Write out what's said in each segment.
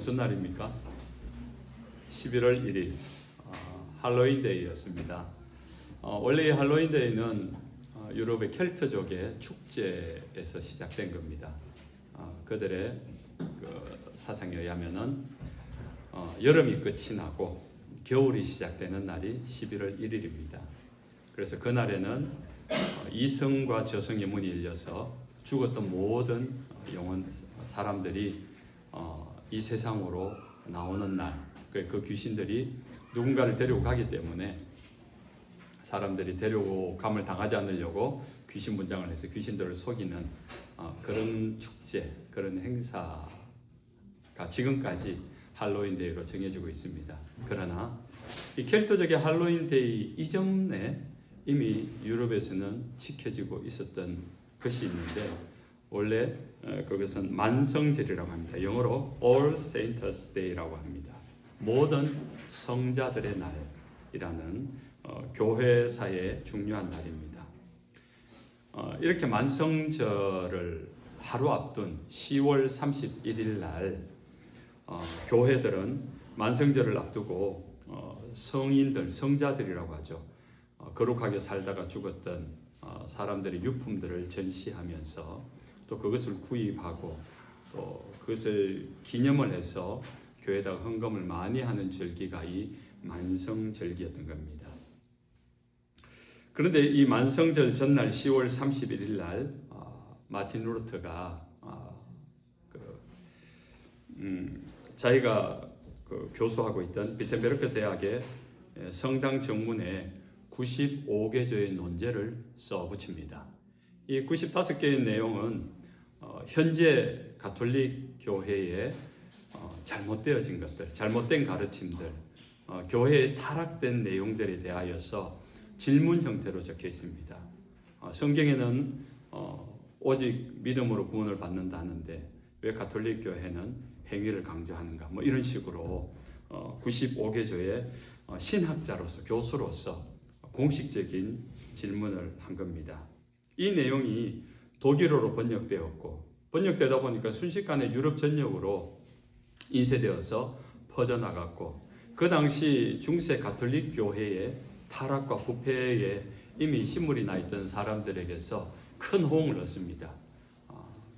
무슨 날입니까? 11월 1일 할로윈데이였습니다. 원래 이 할로윈데이는 유럽의 켈트족의 축제에서 시작된 겁니다. 그들의 사상에 의하면은 여름이 끝이 나고 겨울이 시작되는 날이 11월 1일입니다. 그래서 그날에는 이성과 저성의 문이 열려서 죽었던 모든 영혼 사람들이 이 세상으로 나오는 날, 그 귀신들이 누군가를 데리고 가기 때문에 사람들이 데리고 감을 당하지 않으려고 귀신 분장을 해서 귀신들을 속이는 그런 축제, 그런 행사가 지금까지 할로윈데이로 정해지고 있습니다. 그러나 이 켈트족의 할로윈데이 이전에 이미 유럽에서는 지켜지고 있었던 것이 있는데, 원래 그것은 만성절이라고 합니다. 영어로 All Saints Day라고 합니다. 모든 성자들의 날이라는 교회사의 중요한 날입니다. 이렇게 만성절을 하루 앞둔 10월 31일 날 교회들은 만성절을 앞두고 성인들, 성자들이라고 하죠. 거룩하게 살다가 죽었던 사람들의 유품들을 전시하면서 또 그것을 구입하고 또 그것을 기념을 해서 교회에다가 헌금을 많이 하는 절기가 이 만성절기였던 겁니다. 그런데 이 만성절 전날 10월 31일 날 마틴 루터가 자기가 교수하고 있던 비텐베르크 대학의 성당 정문에 95개조의 논제를 써붙입니다. 이 95개의 내용은 현재 가톨릭 교회의 잘못되어진 것들, 잘못된 가르침들, 교회의 타락된 내용들에 대하여서 질문 형태로 적혀 있습니다. 성경에는 오직 믿음으로 구원을 받는다는데 왜 가톨릭 교회는 행위를 강조하는가? 뭐 이런 식으로 95개조의 신학자로서, 교수로서 공식적인 질문을 한 겁니다. 이 내용이 독일어로 번역되다 보니까 순식간에 유럽 전역으로 인쇄되어서 퍼져나갔고, 그 당시 중세 가톨릭 교회의 타락과 부패에 이미 신물이 나 있던 사람들에게서 큰 호응을 얻습니다.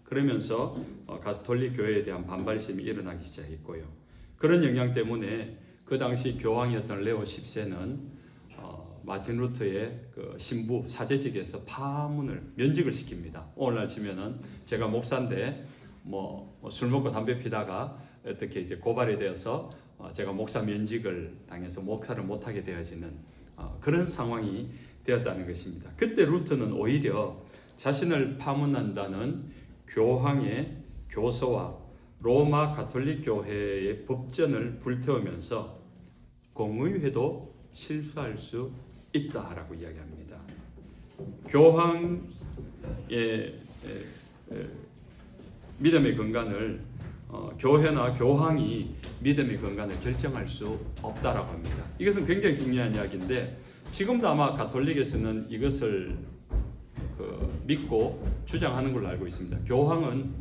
그러면서 가톨릭 교회에 대한 반발심이 일어나기 시작했고요. 그런 영향 때문에 그 당시 교황이었던 레오 10세는 마틴 루터의 그 신부 사제직에서 파문을 면직을 시킵니다. 오늘날 치면은 제가 목사인데 술 먹고 담배 피다가 어떻게 이제 고발이 되어서 제가 목사 면직을 당해서 목사를 못하게 되어지는 그런 상황이 되었다는 것입니다. 그때 루터는 오히려 자신을 파문한다는 교황의 교서와 로마 가톨릭 교회의 법전을 불태우면서 공의회도 실수할 수 있다라고 이야기합니다. 교황의 믿음의 근간을 교회나 교황이 믿음의 근간을 결정할 수 없다라고 합니다. 이것은 굉장히 중요한 이야기인데, 지금도 아마 가톨릭에서는 이것을 믿고 주장하는 걸로 알고 있습니다. 교황은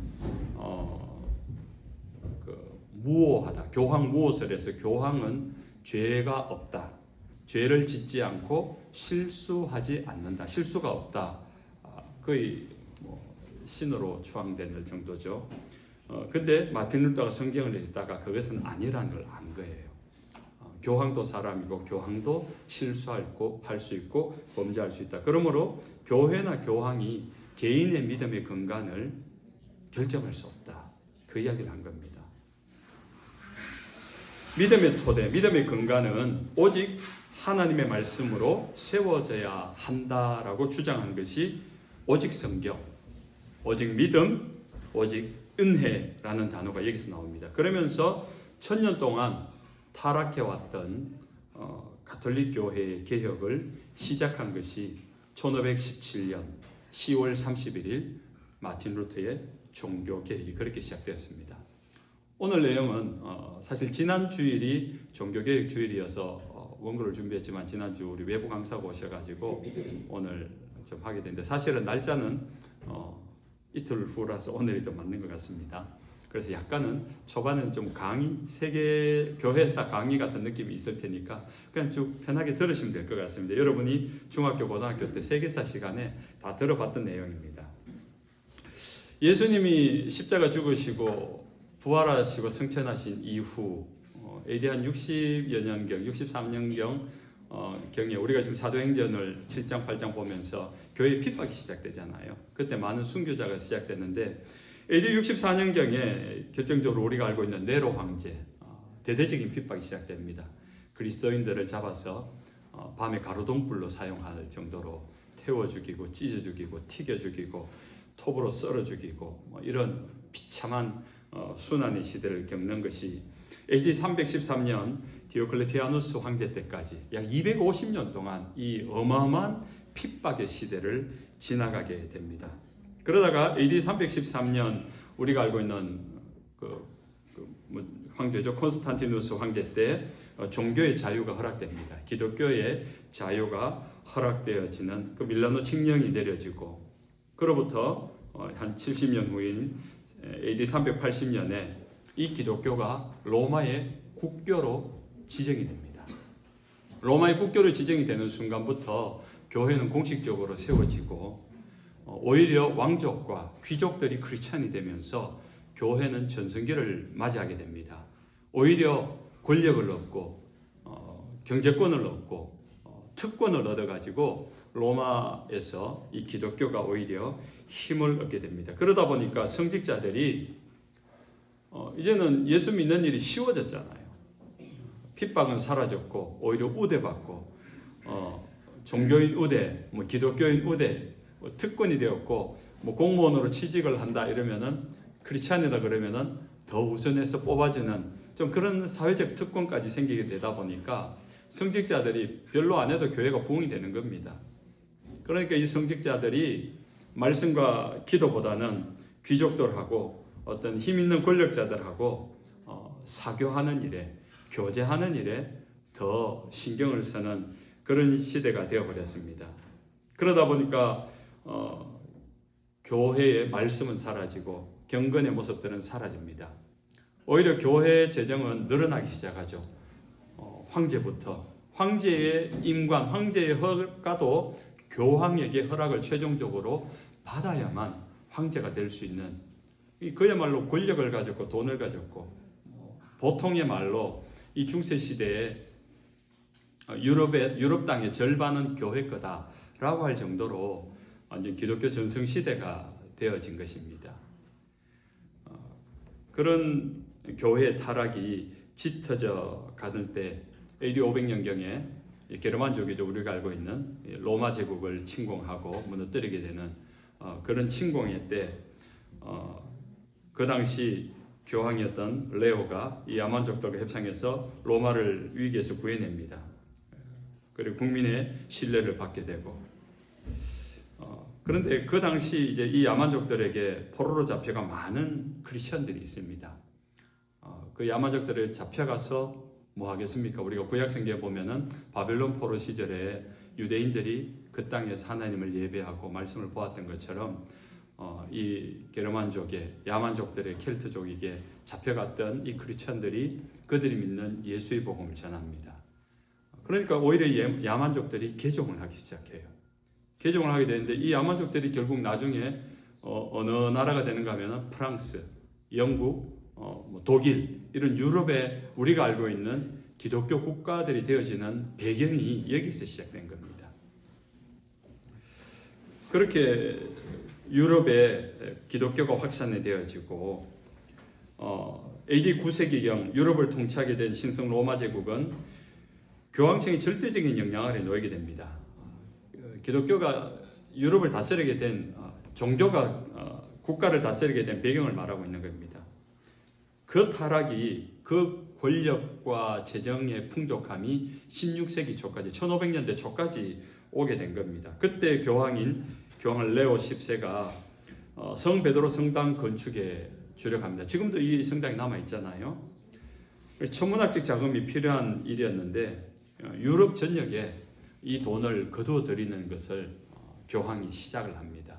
무오하다. 교황 무오설에서 교황은 죄가 없다. 죄를 짓지 않고 실수하지 않는다. 실수가 없다. 거의 신으로 추앙되는 정도죠. 근데 마틴 루터가 성경을 읽다가 그것은 아니라는 걸 안 거예요. 교황도 사람이고 교황도 실수할 수 있고 범죄할 수 있다. 그러므로 교회나 교황이 개인의 믿음의 근간을 결정할 수 없다. 그 이야기를 한 겁니다. 믿음의 토대, 믿음의 근간은 오직 하나님의 말씀으로 세워져야 한다라고 주장한 것이 오직 성경, 오직 믿음, 오직 은혜라는 단어가 여기서 나옵니다. 그러면서 1000년 동안 타락해왔던 가톨릭 교회의 개혁을 시작한 것이 1517년 10월 31일 마틴 루터의 종교 개혁이 그렇게 시작되었습니다. 오늘 내용은 사실 지난 주일이 종교개혁 주일이어서 원고를 준비했지만 지난주 우리 외부 강사가 오셔가지고 오늘 좀 하게 됐는데, 사실은 날짜는 이틀 후라서 오늘이 더 맞는 것 같습니다. 그래서 약간은 초반은 좀 강의, 세계 교회사 강의 같은 느낌이 있을 테니까 그냥 쭉 편하게 들으시면 될 것 같습니다. 여러분이 중학교, 고등학교 때 세계사 시간에 다 들어봤던 내용입니다. 예수님이 십자가 죽으시고 부활하시고 승천하신 이후 AD 한 60여 년경, 63년경 경에 우리가 지금 사도행전을 7장, 8장 보면서 교회 핍박이 시작되잖아요. 그때 많은 순교자가 시작됐는데 AD 64년경에 결정적으로 우리가 알고 있는 네로 황제, 대대적인 핍박이 시작됩니다. 그리스도인들을 잡아서 밤에 가로등불로 사용할 정도로 태워 죽이고 찢어 죽이고 튀겨 죽이고 톱으로 썰어 죽이고 이런 비참한 순환의 시대를 겪는 것이 AD 313년 디오클레티아누스 황제 때까지 약 250년 동안 이 어마어마한 핍박의 시대를 지나가게 됩니다. 그러다가 AD 313년 우리가 알고 있는 황제죠. 콘스탄티누스 황제 때 종교의 자유가 허락됩니다. 기독교의 자유가 허락되어지는 그 밀라노 칙령이 내려지고 그로부터 한 70년 후인 AD 380년에 이 기독교가 로마의 국교로 지정이 됩니다. 로마의 국교로 지정이 되는 순간부터 교회는 공식적으로 세워지고 오히려 왕족과 귀족들이 크리스찬이 되면서 교회는 전성기를 맞이하게 됩니다. 오히려 권력을 얻고 경제권을 얻고 특권을 얻어가지고 로마에서 이 기독교가 오히려 힘을 얻게 됩니다. 그러다 보니까 성직자들이 이제는 예수 믿는 일이 쉬워졌잖아요. 핍박은 사라졌고 오히려 우대받고 종교인 우대, 기독교인 우대, 특권이 되었고 공무원으로 취직을 한다 이러면은 크리스찬이다 그러면은 더 우선해서 뽑아주는 좀 그런 사회적 특권까지 생기게 되다 보니까 성직자들이 별로 안 해도 교회가 부흥이 되는 겁니다. 그러니까 이 성직자들이 말씀과 기도보다는 귀족들하고 어떤 힘 있는 권력자들하고 사교하는 일에, 교제하는 일에 더 신경을 쓰는 그런 시대가 되어버렸습니다. 그러다 보니까 교회의 말씀은 사라지고 경건의 모습들은 사라집니다. 오히려 교회 재정은 늘어나기 시작하죠. 황제부터 황제의 임관, 황제의 허가도 교황에게 허락을 최종적으로 받아야만 황제가 될 수 있는 그야말로 권력을 가졌고 돈을 가졌고 보통의 말로 이 중세 시대에 유럽 땅의 절반은 교회 거다라고 할 정도로 완전 기독교 전승 시대가 되어진 것입니다. 그런 교회의 타락이 짙어져 가는 때 AD 500년경에 게르만족이죠. 우리가 알고 있는 로마 제국을 침공하고 무너뜨리게 되는 그런 침공의 때 그 당시 교황이었던 레오가 이 야만족들과 협상해서 로마를 위기에서 구해냅니다. 그리고 국민의 신뢰를 받게 되고 그런데 그 당시 이제 이 야만족들에게 포로로 잡혀가 많은 크리스천들이 있습니다. 그 야만족들을 잡혀가서 뭐 하겠습니까? 우리가 구약성경에 보면은 바벨론 포로 시절에 유대인들이 그 땅에서 하나님을 예배하고 말씀을 보았던 것처럼 이 게르만족의 야만족들의 켈트족에게 잡혀갔던 이 크리스천들이 그들이 믿는 예수의 복음을 전합니다. 그러니까 오히려 야만족들이 개종을 하기 시작해요. 개종을 하게 되는데 이 야만족들이 결국 나중에 어느 나라가 되는가 하면 프랑스, 영국, 독일 이런 유럽의 우리가 알고 있는 기독교 국가들이 되어지는 배경이 여기서 시작된 겁니다. 그렇게 유럽의 기독교가 확산이 되어지고 AD 9세기경 유럽을 통치하게 된 신성 로마 제국은 교황청이 절대적인 영향 아래 놓이게 됩니다. 기독교가 유럽을 다스리게 된 종교가 국가를 다스리게 된 배경을 말하고 있는 겁니다. 그 타락이 그 권력과 재정의 풍족함이 16세기 초까지 1500년대 초까지 오게 된 겁니다. 그때 교황 레오 10세가 성 베드로 성당 건축에 주력합니다. 지금도 이 성당이 남아 있잖아요. 천문학적 자금이 필요한 일이었는데 유럽 전역에 이 돈을 거두어 들이는 것을 교황이 시작을 합니다.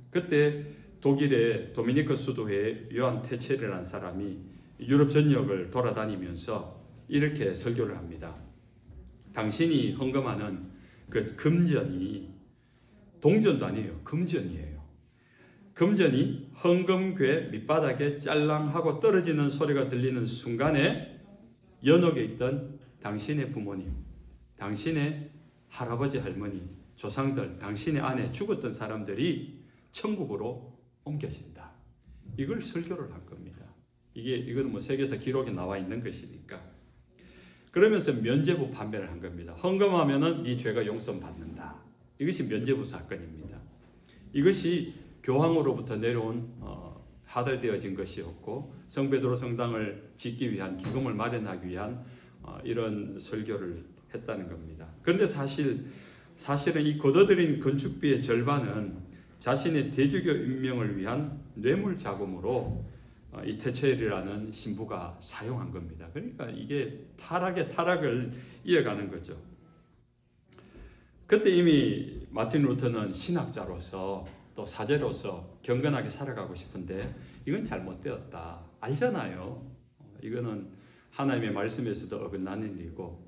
그때 독일의 도미니크 수도의 요한 테첼이라는 사람이 유럽 전역을 돌아다니면서 이렇게 설교를 합니다. 당신이 헌금하는 그 금전이 동전도 아니에요. 금전이에요. 금전이 헌금괴 밑바닥에 짤랑하고 떨어지는 소리가 들리는 순간에 연옥에 있던 당신의 부모님, 당신의 할아버지, 할머니, 조상들, 당신의 아내, 죽었던 사람들이 천국으로 옮겨진다. 이걸 설교를 한 겁니다. 이건 뭐 세계에서 기록에 나와 있는 것이니까. 그러면서 면죄부 판매를 한 겁니다. 헌금하면은 네 죄가 용서받는다. 이것이 면죄부 사건입니다. 이것이 교황으로부터 내려온 하달되어진 것이었고 성베드로 성당을 짓기 위한 기금을 마련하기 위한 이런 설교를 했다는 겁니다. 그런데 사실은 이 거둬들인 건축비의 절반은 자신의 대주교 임명을 위한 뇌물 자금으로 이 테첼이라는 신부가 사용한 겁니다. 그러니까 이게 타락의 타락을 이어가는 거죠. 그때 이미 마틴 루터는 신학자로서 또 사제로서 경건하게 살아가고 싶은데 이건 잘못되었다. 알잖아요. 이거는 하나님의 말씀에서도 어긋나는 일이고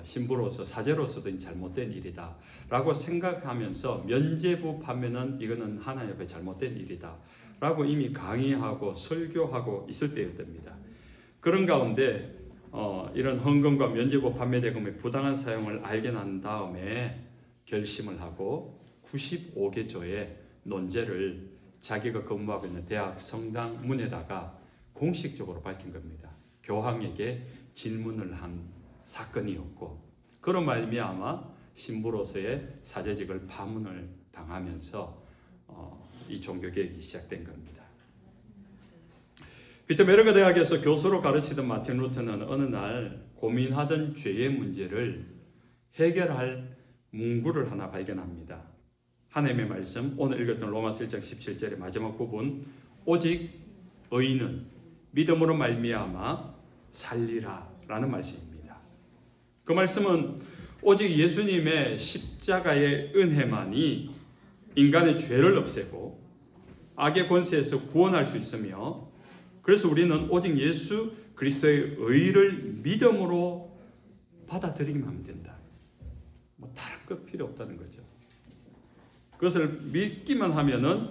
신부로서 사제로서도 잘못된 일이다 라고 생각하면서 면죄부 판매는 이거는 하나님 앞에 잘못된 일이다 라고 이미 강의하고 설교하고 있을 때였답니다. 그런 가운데 이런 헌금과 면죄부 판매 대금의 부당한 사용을 알게 난 다음에 결심을 하고 95개 조의 논제를 자기가 근무하고 있는 대학 성당 문에다가 공식적으로 밝힌 겁니다. 교황에게 질문을 한 사건이었고 그런 말미암아 신부로서의 사제직을 파문을 당하면서 이 종교개혁이 시작된 겁니다. 비트베르그 대학에서 교수로 가르치던 마틴 루터는 어느 날 고민하던 죄의 문제를 해결할 문구를 하나 발견합니다. 하나님의 말씀, 오늘 읽었던 로마서 1장 17절의 마지막 부분, 오직 의인은 믿음으로 말미암아 살리라 라는 말씀입니다. 그 말씀은 오직 예수님의 십자가의 은혜만이 인간의 죄를 없애고 악의 권세에서 구원할 수 있으며 그래서 우리는 오직 예수 그리스도의 의를 믿음으로 받아들이기만 하면 된다. 다른 것 필요 없다는 거죠. 그것을 믿기만 하면은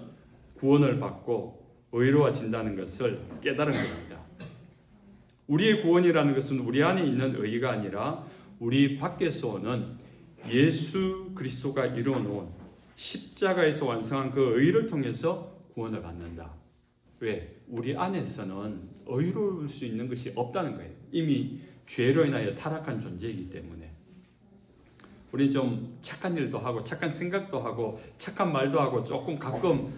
구원을 받고 의로워진다는 것을 깨달은 겁니다. 우리의 구원이라는 것은 우리 안에 있는 의가 아니라 우리 밖에서 오는 예수 그리스도가 이루어놓은 십자가에서 완성한 그 의를 통해서 구원을 받는다. 왜? 우리 안에서는 의로울 수 있는 것이 없다는 거예요. 이미 죄로 인하여 타락한 존재이기 때문에. 우리 좀 착한 일도 하고 착한 생각도 하고 착한 말도 하고 조금 가끔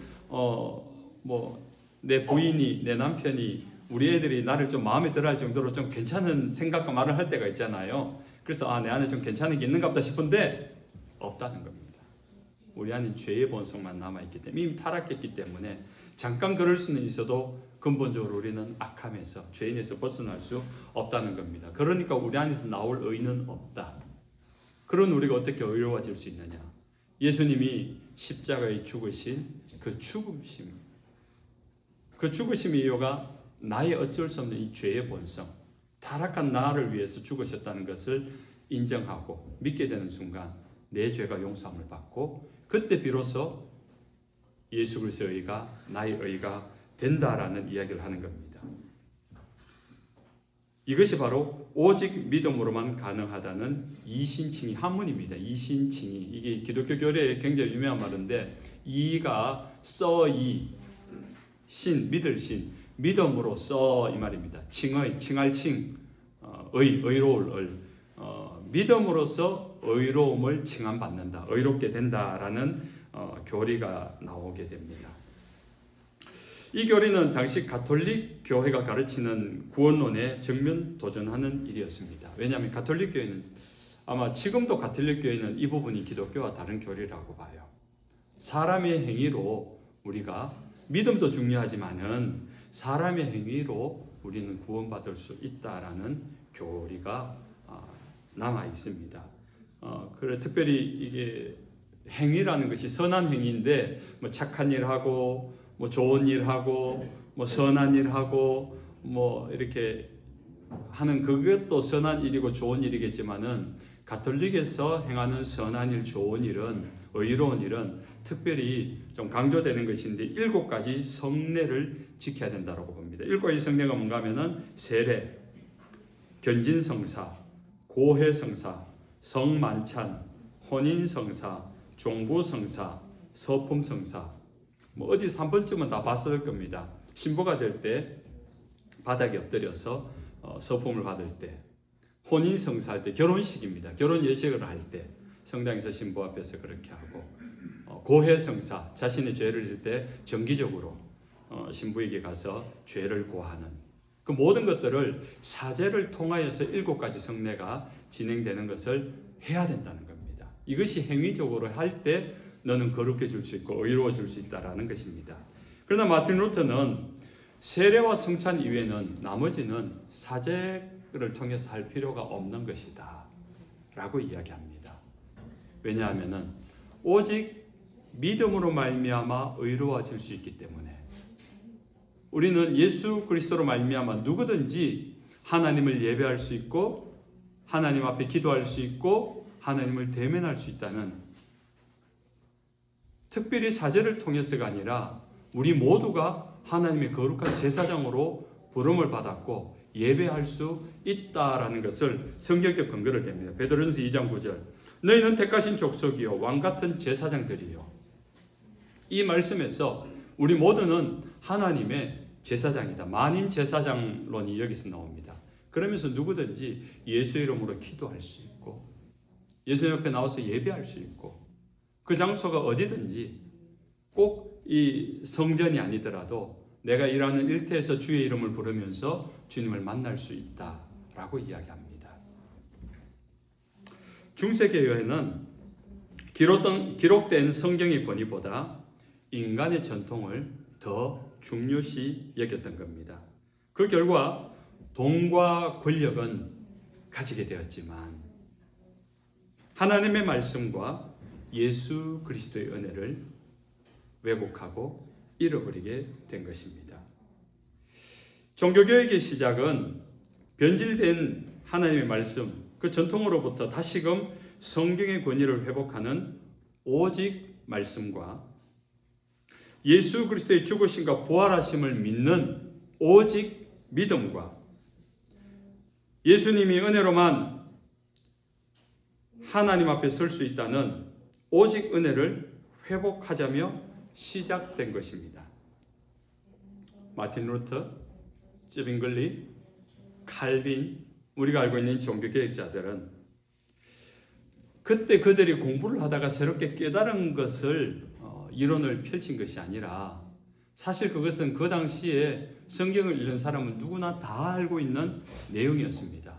내 부인이 내 남편이 우리 애들이 나를 좀 마음에 들어할 정도로 좀 괜찮은 생각과 말을 할 때가 있잖아요. 그래서 내 안에 좀 괜찮은 게 있는가 보다 싶은데 없다는 겁니다. 우리 안에 죄의 본성만 남아있기 때문에 이미 타락했기 때문에 잠깐 그럴 수는 있어도 근본적으로 우리는 악함에서 죄인에서 벗어날 수 없다는 겁니다. 그러니까 우리 안에서 나올 의는 없다. 그런 우리가 어떻게 의로워질 수 있느냐? 예수님이 십자가에 죽으신 그 죽으심의 이유가 나의 어쩔 수 없는 이 죄의 본성, 타락한 나를 위해서 죽으셨다는 것을 인정하고 믿게 되는 순간 내 죄가 용서함을 받고 그때 비로소 예수 그리스도의 의가 나의 의가 된다라는 이야기를 하는 겁니다. 이것이 바로 오직 믿음으로만 가능하다는 이신칭의 한문입니다. 이신칭의. 이게 기독교 교리에 굉장히 유명한 말인데 이가 써이 신 믿을 신 믿음으로써 이 말입니다. 칭의 칭할칭 의로울 믿음으로써 의로움을 칭함받는다. 의롭게 된다라는 교리가 나오게 됩니다. 이 교리는 당시 가톨릭 교회가 가르치는 구원론에 정면 도전하는 일이었습니다. 왜냐하면 가톨릭 교회는 아마 지금도 가톨릭 교회는 이 부분이 기독교와 다른 교리라고 봐요. 사람의 행위로 우리가 믿음도 중요하지만은 사람의 행위로 우리는 구원받을 수 있다라는 교리가 남아 있습니다. 그래 특별히 이게 행위라는 것이 선한 행위인데 착한 일하고 뭐 좋은 일 하고 뭐 선한 일 하고 뭐 이렇게 하는 그것도 선한 일이고 좋은 일이겠지만은 가톨릭에서 행하는 선한 일, 좋은 일은, 의로운 일은 특별히 좀 강조되는 것인데 7가지 성례를 지켜야 된다고 봅니다. 7가지 성례가 뭔가 하면은 세례, 견진성사, 고해성사, 성만찬, 혼인성사, 종부성사, 서품성사. 뭐 어디서 한 번쯤은 다 봤을 겁니다. 신부가 될 때 바닥에 엎드려서 서품을 받을 때, 혼인성사할 때, 결혼식입니다. 결혼 예식을 할 때 성당에서 신부 앞에서 그렇게 하고, 고해성사, 자신의 죄를 질 때 정기적으로 신부에게 가서 죄를 고하는 그 모든 것들을 사제를 통하여서 7가지 성례가 진행되는 것을 해야 된다는 겁니다. 이것이 행위적으로 할 때 너는 거룩해질 수 있고 의로워질 수 있다라는 것입니다. 그러나 마틴 루터는 세례와 성찬 이외에는 나머지는 사제를 통해서 할 필요가 없는 것이다 라고 이야기합니다. 왜냐하면 오직 믿음으로 말미암아 의로워질 수 있기 때문에 우리는 예수 그리스도로 말미암아 누구든지 하나님을 예배할 수 있고 하나님 앞에 기도할 수 있고 하나님을 대면할 수 있다는, 특별히 사제를 통해서가 아니라 우리 모두가 하나님의 거룩한 제사장으로 부름을 받았고 예배할 수 있다라는 것을 성경적 근거를 댑니다. 베드로전서 2장 9절 너희는 택하신 족속이요 왕같은 제사장들이요. 이 말씀에서 우리 모두는 하나님의 제사장이다. 만인 제사장론이 여기서 나옵니다. 그러면서 누구든지 예수 이름으로 기도할 수 있고 예수님 옆에 나와서 예배할 수 있고 그 장소가 어디든지 꼭 이 성전이 아니더라도 내가 일하는 일터에서 주의 이름을 부르면서 주님을 만날 수 있다라고 이야기합니다. 중세교회는 기록된 성경의 권위보다 인간의 전통을 더 중요시 여겼던 겁니다. 그 결과 돈과 권력은 가지게 되었지만 하나님의 말씀과 예수 그리스도의 은혜를 왜곡하고 잃어버리게 된 것입니다. 종교개혁의 시작은 변질된 하나님의 말씀, 그 전통으로부터 다시금 성경의 권위를 회복하는 오직 말씀과 예수 그리스도의 죽으심과 부활하심을 믿는 오직 믿음과 예수님이 은혜로만 하나님 앞에 설 수 있다는 오직 은혜를 회복하자며 시작된 것입니다. 마틴 루터, 쯔빙글리, 칼빈, 우리가 알고 있는 종교개혁자들은 그때 그들이 공부를 하다가 새롭게 깨달은 것을 이론을 펼친 것이 아니라 사실 그것은 그 당시에 성경을 읽는 사람은 누구나 다 알고 있는 내용이었습니다.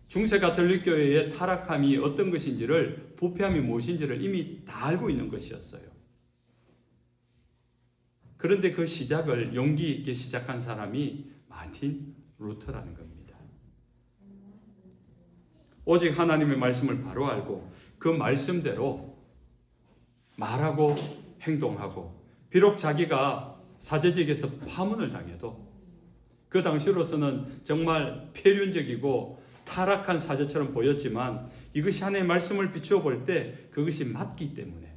중세 가톨릭 교회의 타락함이 어떤 것인지를, 부패함이 무엇인지를 이미 다 알고 있는 것이었어요. 그런데 그 시작을 용기 있게 시작한 사람이 마틴 루터라는 겁니다. 오직 하나님의 말씀을 바로 알고 그 말씀대로 말하고 행동하고, 비록 자기가 사제직에서 파문을 당해도 그 당시로서는 정말 폐륜적이고 타락한 사제처럼 보였지만 이것이 하나님의 말씀을 비추어 볼 때 그것이 맞기 때문에,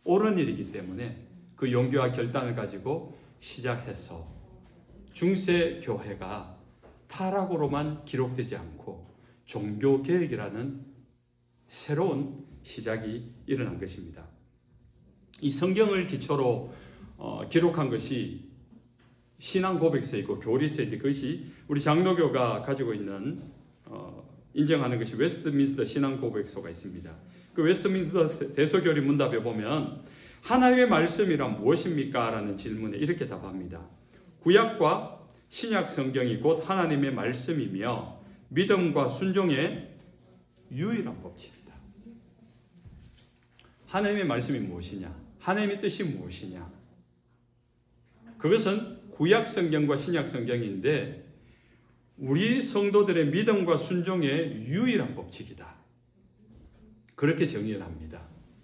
옳은 일이기 때문에 그 용기와 결단을 가지고 시작해서 중세 교회가 타락으로만 기록되지 않고 종교개혁이라는 새로운 시작이 일어난 것입니다. 이 성경을 기초로 기록한 것이 신앙 고백서이고 교리서인데, 그것이 우리 장로교가 가지고 있는 인정하는 것이 웨스트민스터 신앙 고백서가 있습니다. 그 웨스트민스터 대소교리 문답에 보면 하나님의 말씀이란 무엇입니까? 라는 질문에 이렇게 답합니다. 구약과 신약 성경이 곧 하나님의 말씀이며 믿음과 순종의 유일한 법칙이다. 하나님의 말씀이 무엇이냐? 하나님의 뜻이 무엇이냐? 그것은 구약 성경과 신약 성경인데 우리 성도들의 믿음과 순종의 유일한 법칙이다. 그렇게 정의를 합니다.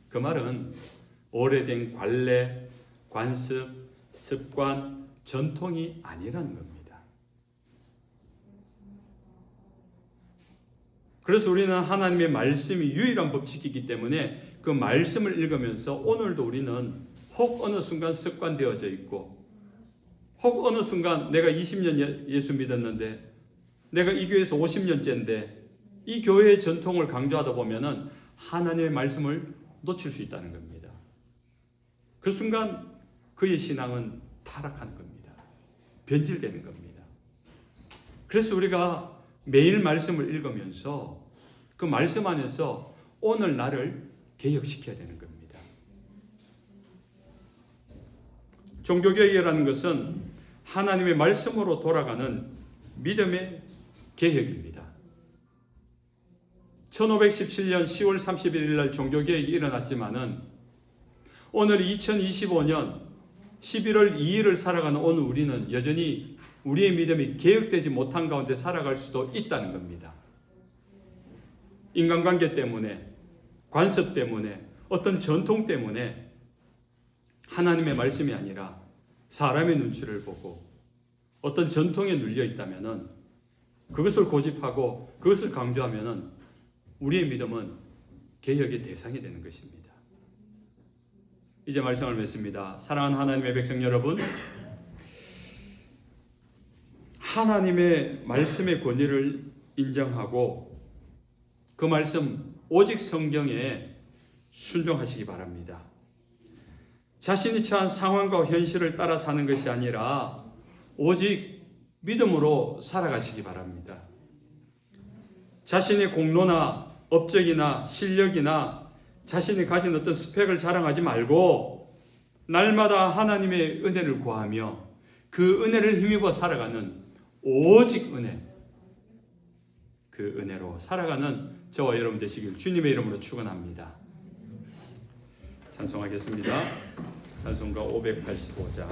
그 말은 오래된 관례, 관습, 습관, 전통이 아니라는 겁니다. 그래서 우리는 하나님의 말씀이 유일한 법칙이기 때문에 그 말씀을 읽으면서 오늘도 우리는 혹 어느 순간 습관되어져 있고, 혹 어느 순간 내가 20년 예수 믿었는데, 내가 이 교회에서 50년째인데 이 교회의 전통을 강조하다 보면은 하나님의 말씀을 놓칠 수 있다는 겁니다. 그 순간 그의 신앙은 타락하는 겁니다. 변질되는 겁니다. 그래서 우리가 매일 말씀을 읽으면서 그 말씀 안에서 오늘 나를 개혁시켜야 되는 겁니다. 종교개혁이라는 것은 하나님의 말씀으로 돌아가는 믿음의 개혁입니다. 1517년 10월 31일 날 종교개혁이 일어났지만은 오늘 2025년 11월 2일을 살아가는 오늘 우리는 여전히 우리의 믿음이 개혁되지 못한 가운데 살아갈 수도 있다는 겁니다. 인간관계 때문에, 관습 때문에, 어떤 전통 때문에 하나님의 말씀이 아니라 사람의 눈치를 보고 어떤 전통에 눌려 있다면은 그것을 고집하고 그것을 강조하면은 우리의 믿음은 개혁의 대상이 되는 것입니다. 이제 말씀을 맺습니다. 사랑하는 하나님의 백성 여러분, 하나님의 말씀의 권위를 인정하고 그 말씀 오직 성경에 순종하시기 바랍니다. 자신이 처한 상황과 현실을 따라 사는 것이 아니라 오직 믿음으로 살아가시기 바랍니다. 자신의 공로나 업적이나 실력이나 자신이 가진 어떤 스펙을 자랑하지 말고 날마다 하나님의 은혜를 구하며 그 은혜를 힘입어 살아가는 오직 은혜, 그 은혜로 살아가는 저와 여러분 되시길 주님의 이름으로 축원합니다. 찬송하겠습니다. 찬송가 585장